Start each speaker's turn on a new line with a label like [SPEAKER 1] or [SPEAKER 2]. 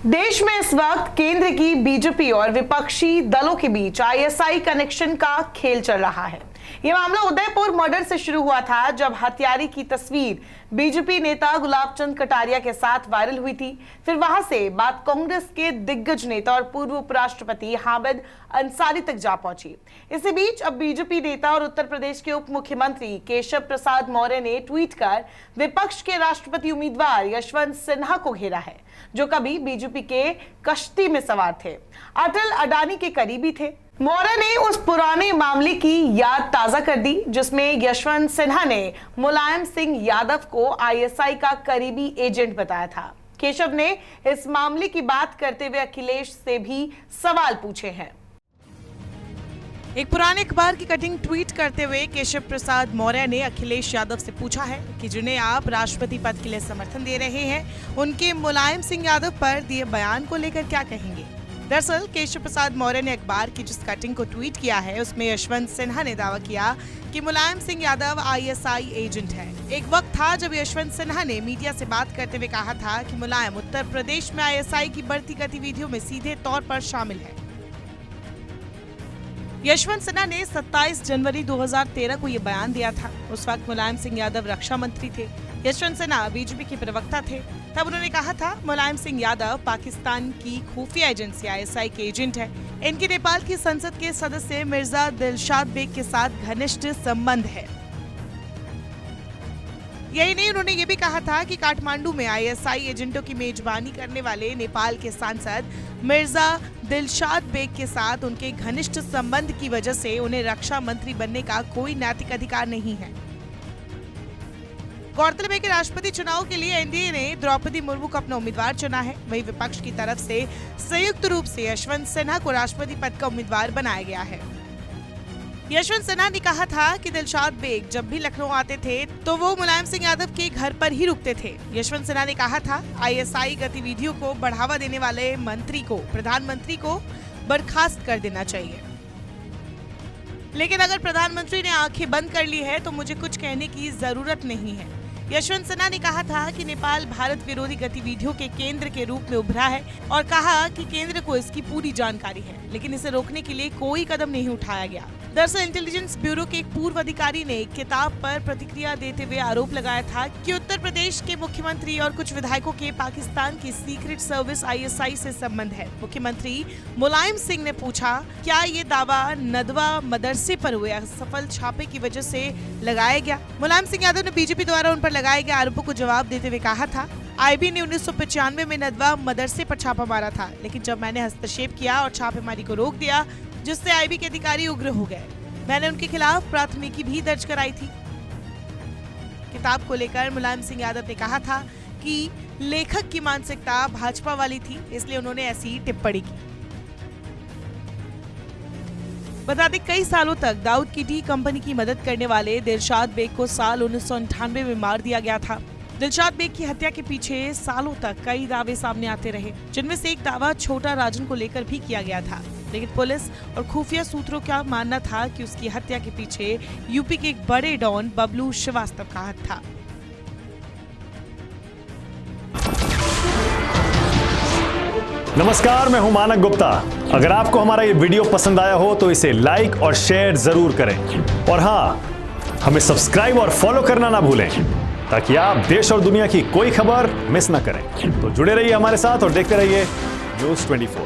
[SPEAKER 1] देश में इस वक्त केंद्र की बीजेपी और विपक्षी दलों के बीच आईएसआई कनेक्शन का खेल चल रहा है। यह मामला उदयपुर मर्डर से शुरू हुआ था, जब हत्यारे की तस्वीर बीजेपी नेता गुलाब चंद कटारिया के साथ वायरल हुई थी। फिर वहां से बात कांग्रेस के दिग्गज नेता और पूर्व उपराष्ट्रपति हामिद अंसारी तक जा पहुंची। इसी बीच अब बीजेपी नेता और उत्तर प्रदेश के उप मुख्यमंत्री केशव प्रसाद मौर्य ने ट्वीट कर विपक्ष के राष्ट्रपति उम्मीदवार यशवंत सिन्हा को घेरा है, जो कभी बीजेपी के कश्ती में सवार थे, अटल अडानी के करीबी थे। मौर्य ने उस पुराने मामले की याद ताजा कर दी, जिसमें यशवंत सिन्हा ने मुलायम सिंह यादव को आईएसआई का करीबी एजेंट बताया था। केशव ने इस मामले की बात करते हुए अखिलेश से भी सवाल पूछे हैं।
[SPEAKER 2] एक पुराने अखबार की कटिंग ट्वीट करते हुए केशव प्रसाद मौर्य ने अखिलेश यादव से पूछा है कि जिन्हें आप राष्ट्रपति पद के लिए समर्थन दे रहे हैं, उनके मुलायम सिंह यादव पर दिए बयान को लेकर क्या कहेंगे। दरअसल केशव प्रसाद मौर्य ने अखबार की जिस कटिंग को ट्वीट किया है, उसमें यशवंत सिन्हा ने दावा किया कि मुलायम सिंह यादव आईएसआई एजेंट है। एक वक्त था जब यशवंत सिन्हा ने मीडिया से बात करते हुए कहा था कि मुलायम उत्तर प्रदेश में आईएसआई की बढ़ती गतिविधियों में सीधे तौर पर शामिल है। यशवंत सिन्हा ने 27 जनवरी 2013 को ये बयान दिया था। उस वक्त मुलायम सिंह यादव रक्षा मंत्री थे। यशवंत सिन्हा बीजेपी के प्रवक्ता थे। तब उन्होंने कहा था, मुलायम सिंह यादव पाकिस्तान की खुफिया एजेंसी आईएसआई के एजेंट है। इनके नेपाल की संसद के सदस्य मिर्जा दिलशाद बेग के साथ घनिष्ठ संबंध है। यही नहीं, उन्होंने ये भी कहा था कि काठमांडू में आईएसआई एजेंटों की मेजबानी करने वाले नेपाल के सांसद मिर्जा दिलशाद बेग के साथ उनके घनिष्ठ संबंध की वजह से उन्हें रक्षा मंत्री बनने का कोई नैतिक अधिकार नहीं है। गौरतलब है कि राष्ट्रपति चुनाव के लिए एनडीए ने द्रौपदी मुर्मू को अपना उम्मीदवार चुना है। वहीं विपक्ष की तरफ से संयुक्त रूप से यशवंत सिन्हा को राष्ट्रपति पद का उम्मीदवार बनाया गया है। यशवंत सिन्हा ने कहा था कि दिलशाद बेग जब भी लखनऊ आते थे तो वो मुलायम सिंह यादव के घर पर ही रुकते थे। यशवंत सिन्हा ने कहा था, आईएसआई गतिविधियों को बढ़ावा देने वाले मंत्री को प्रधानमंत्री को बर्खास्त कर देना चाहिए। लेकिन अगर प्रधानमंत्री ने आंखें बंद कर ली है तो मुझे कुछ कहने की जरूरत नहीं है। यशवंत सिन्हा ने कहा था कि नेपाल भारत विरोधी गतिविधियों के केंद्र के रूप में उभरा है और कहा कि केंद्र को इसकी पूरी जानकारी है, लेकिन इसे रोकने के लिए कोई कदम नहीं उठाया गया। दरअसल इंटेलिजेंस ब्यूरो के एक पूर्व अधिकारी ने एक किताब पर प्रतिक्रिया देते हुए आरोप लगाया था कि उत्तर प्रदेश के मुख्यमंत्री और कुछ विधायकों के पाकिस्तान की सीक्रेट सर्विस आईएसआई से संबंध है। मुख्यमंत्री मुलायम सिंह ने पूछा, क्या ये दावा नदवा मदरसे पर हुए असफल छापे की वजह से लगाया गया। मुलायम सिंह यादव ने बीजेपी द्वारा उन पर लगाए गए आरोपों को जवाब देते हुए कहा था, आईबी ने 1995 में नदवा मदरसे पर छापा मारा था, लेकिन जब मैंने हस्तक्षेप किया और छापेमारी को रोक दिया, जिससे आईबी के अधिकारी उग्र हो गए, मैंने उनके खिलाफ प्राथमिकी भी दर्ज कराई थी। किताब को लेकर मुलायम सिंह यादव ने कहा था कि लेखक की मानसिकता भाजपा वाली थी, इसलिए उन्होंने ऐसी टिप्पणी की। बता दें, कई सालों तक दाऊद की टी कंपनी की मदद करने वाले दिलशाद बेग को साल 1998 में मार दिया गया था। दिलशाद बेग की हत्या के पीछे सालों तक कई दावे सामने आते रहे, जिनमें से एक दावा छोटा राजन को लेकर भी किया गया था, लेकिन पुलिस और खुफिया सूत्रों का मानना था कि उसकी हत्या के पीछे यूपी के एक बड़े डॉन बबलू श्रीवास्तव का हाथ था।
[SPEAKER 3] नमस्कार, मैं हूं मानक गुप्ता। अगर आपको हमारा ये वीडियो पसंद आया हो तो इसे लाइक और शेयर जरूर करें, और हाँ, हमें सब्सक्राइब और फॉलो करना ना भूलें, ताकि आप देश और दुनिया की कोई खबर मिस ना करें। तो जुड़े रहिए हमारे साथ और देखते रहिए न्यूज़ 24।